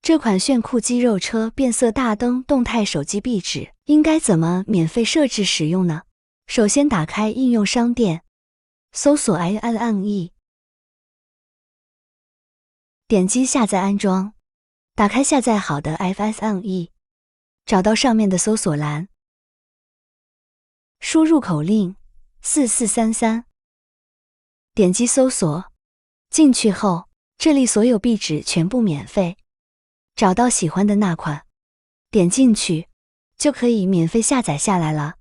这款炫酷肌肉车变色大灯动态手机壁纸应该怎么免费设置使用呢？首先打开应用商店，搜索 FSME， 点击下载安装，打开下载好的 FSME， 找到上面的搜索栏，输入口令4433，点击搜索，进去后，这里所有壁纸全部免费。找到喜欢的那款，点进去，就可以免费下载下来了。